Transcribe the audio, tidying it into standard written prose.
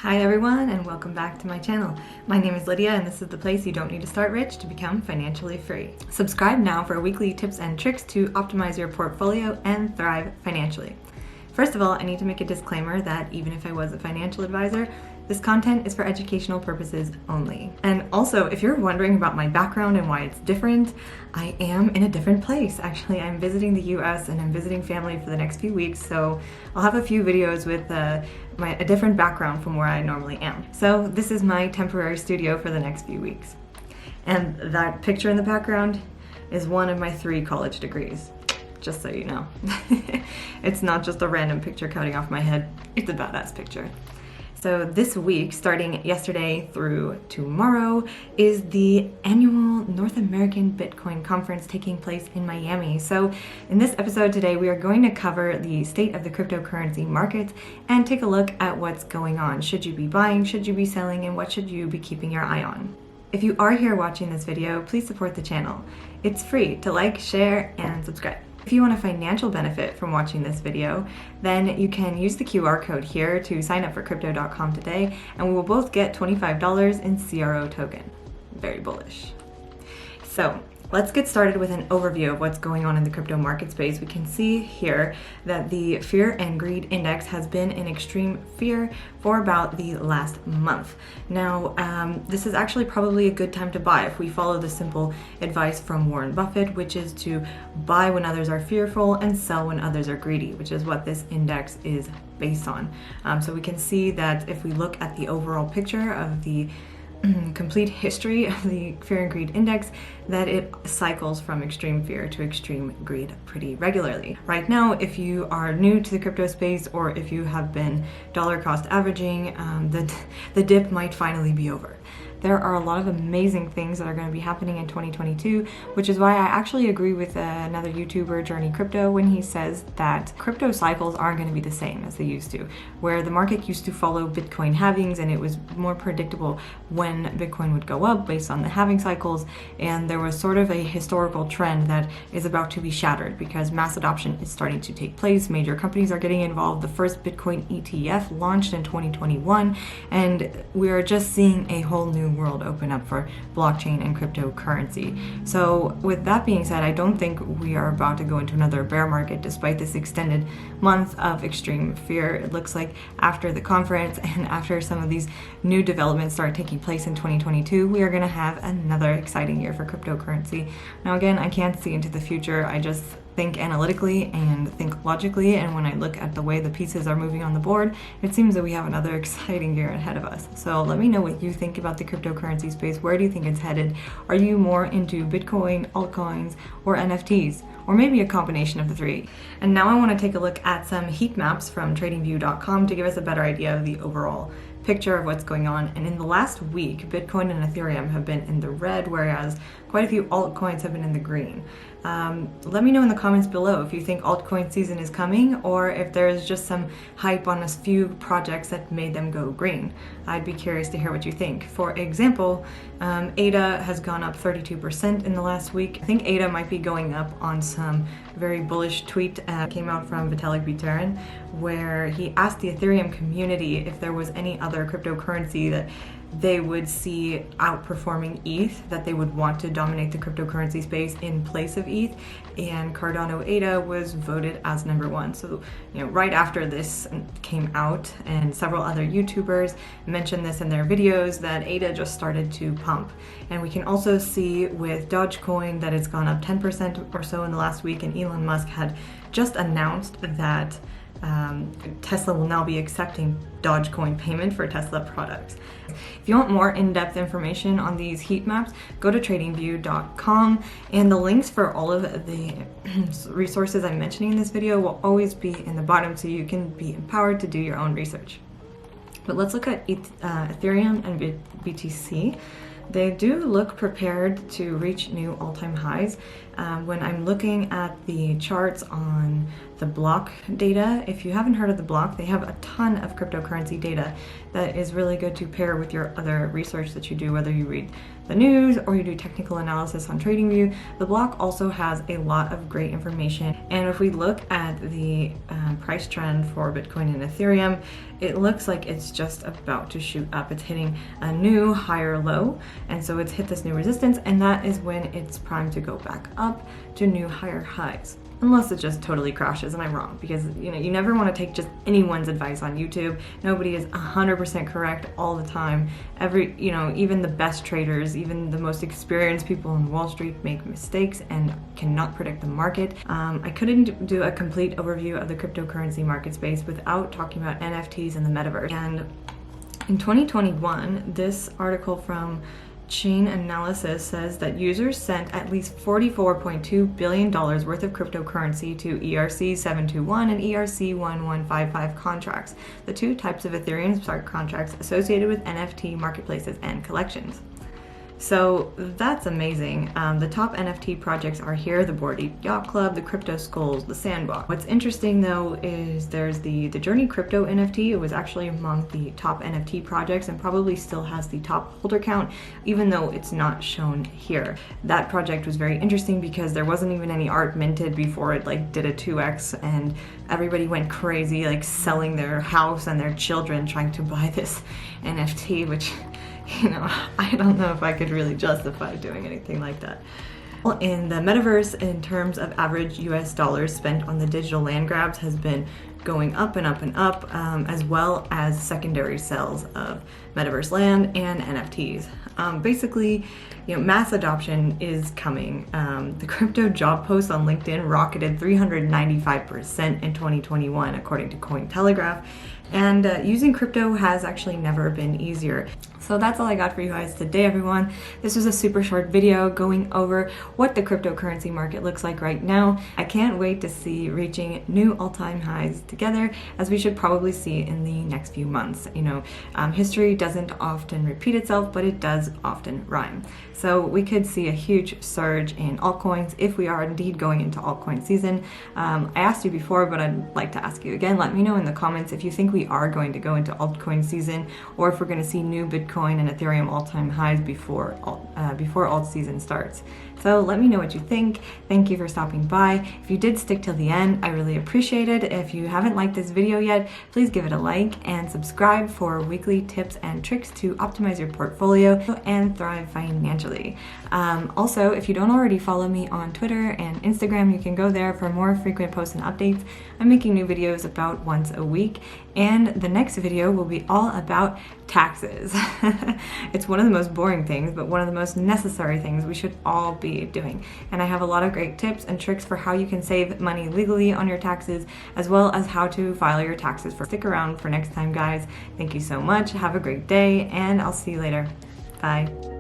Hi everyone, and welcome back to my channel. My name is Lydia, and this is the place you don't need to start rich to become financially free. Subscribe now for weekly tips and tricks to optimize your portfolio and thrive financially. First of all, I need to make a disclaimer that even if I was a financial advisor, this content is for educational purposes only. And also, if you're wondering about my background and why it's different, I am in a different place. Actually, I'm visiting the US and I'm visiting family for the next few weeks, so I'll have a few videos with a different background from where I normally am. So this is my temporary studio for the next few weeks. And that picture in the background is one of my 3 college degrees, just so you know. It's not just a random picture cutting off my head, it's a badass picture. So this week, starting yesterday through tomorrow, is the annual North American Bitcoin Conference taking place in Miami. So in this episode today, we are going to cover the state of the cryptocurrency market and take a look at what's going on. Should you be buying, should you be selling, and what should you be keeping your eye on? If you are here watching this video, please support the channel. It's free to like, share, and subscribe. If you want a financial benefit from watching this video, then you can use the QR code here to sign up for Crypto.com today, and we will both get $25 in CRO token. Very bullish. So let's get started with an overview of what's going on in the crypto market space. We can see here that the fear and greed index has been in extreme fear for about the last month. Now, this is actually probably a good time to buy if we follow the simple advice from Warren Buffett, which is to buy when others are fearful and sell when others are greedy, which is what this index is based on. So we can see that if we look at the overall picture of the complete history of the fear and greed index, that it cycles from extreme fear to extreme greed pretty regularly. Right now, if you are new to the crypto space or if you have been dollar cost averaging, the dip might finally be over. There are a lot of amazing things that are going to be happening in 2022, which is why I actually agree with another YouTuber, Journey Crypto, when he says that crypto cycles aren't going to be the same as they used to, where the market used to follow Bitcoin halvings and it was more predictable when Bitcoin would go up based on the halving cycles, and there was sort of a historical trend that is about to be shattered because mass adoption is starting to take place. Major companies are getting involved. The first Bitcoin ETF launched in 2021, and we are just seeing a whole new world open up for blockchain and cryptocurrency. So with that being said, I don't think we are about to go into another bear market despite this extended month of extreme fear. It looks like after the conference and after some of these new developments start taking place in 2022, we are going to have another exciting year for cryptocurrency. Now again, I can't see into the future. I just think analytically and think logically, and when I look at the way the pieces are moving on the board, it seems that we have another exciting year ahead of us. So let me know what you think about the cryptocurrency space. Where do you think it's headed? Are you more into Bitcoin, altcoins, or NFTs? Or maybe a combination of the 3. And now I want to take a look at some heat maps from tradingview.com to give us a better idea of the overall picture of what's going on. And in the last week, Bitcoin and Ethereum have been in the red, whereas quite a few altcoins have been in the green. Let me know in the comments below if you think altcoin season is coming or if there's just some hype on a few projects that made them go green. I'd be curious to hear what you think. For example, ADA has gone up 32% in the last week. I think ADA might be going up on some very bullish tweet came out from Vitalik Tweet, where he asked the Ethereum community if there was any other cryptocurrency that they would see outperforming ETH, that they would want to dominate the cryptocurrency space in place of ETH, and Cardano ADA was voted as number 1. So, right after this came out, and several other YouTubers mentioned this in their videos, that ADA just started to pump. And we can also see with Dogecoin that it's gone up 10% or so in the last week, and Elon Musk had just announced that Tesla will now be accepting Dogecoin payment for Tesla products. If you want more in-depth information on these heat maps, go to tradingview.com, and the links for all of the resources I'm mentioning in this video will always be in the bottom so you can be empowered to do your own research. But let's look at Ethereum and BTC. They do look prepared to reach new all-time highs. When I'm looking at the charts on the block data, if you haven't heard of the block, they have a ton of cryptocurrency data that is really good to pair with your other research that you do, whether you read the news or you do technical analysis on TradingView, the block also has a lot of great information. And if we look at the price trend for Bitcoin and Ethereum, it looks like it's just about to shoot up. It's hitting a new higher low, and so it's hit this new resistance, and that is when it's primed to go back up to new higher highs. Unless it just totally crashes and I'm wrong, because you never want to take just anyone's advice on YouTube. Nobody is 100% correct all the time. Even the best traders, even the most experienced people on Wall Street make mistakes and cannot predict the market. I couldn't do a complete overview of the cryptocurrency market space without talking about NFTs and the metaverse. And in 2021, this article from Chain Analysis says that users sent at least $44.2 billion worth of cryptocurrency to ERC-721 and ERC-1155 contracts, the two types of Ethereum smart contracts associated with NFT marketplaces and collections. So that's amazing. The top NFT projects are here: the Bored Ape Yacht Club, the Crypto Skulls, the Sandbox. What's interesting though is there's the Journey Crypto NFT. It was actually among the top NFT projects and probably still has the top holder count, even though it's not shown here. That project was very interesting because there wasn't even any art minted before it did a 2x, and everybody went crazy, selling their house and their children trying to buy this NFT, which I don't know if I could really justify doing anything like that. Well, in the metaverse, in terms of average US dollars spent on the digital land grabs, has been going up and up and up, as well as secondary sales of metaverse land and NFTs. Basically, mass adoption is coming. The crypto job posts on LinkedIn rocketed 395% in 2021, according to Cointelegraph. And using crypto has actually never been easier. So that's all I got for you guys today, everyone. This was a super short video going over what the cryptocurrency market looks like right now. I can't wait to see reaching new all-time highs together, as we should probably see in the next few months. History doesn't often repeat itself, but it does often rhyme. So we could see a huge surge in altcoins if we are indeed going into altcoin season. I asked you before, but I'd like to ask you again. Let me know in the comments if you think we are going to go into altcoin season, or if we're going to see new Bitcoin and Ethereum all-time highs before alt season starts. So let me know what you think. Thank you for stopping by. If you did stick till the end, I really appreciate it. If you haven't liked this video yet, please give it a like and subscribe for weekly tips and tricks to optimize your portfolio and thrive financially. Also, if you don't already follow me on Twitter and Instagram, you can go there for more frequent posts and updates. I'm making new videos about once a week, and the next video will be all about taxes. It's one of the most boring things, but one of the most necessary things we should all be doing. And I have a lot of great tips and tricks for how you can save money legally on your taxes, as well as how to file your taxes. Stick around for next time, guys. Thank you so much. Have a great day, and I'll see you later. Bye.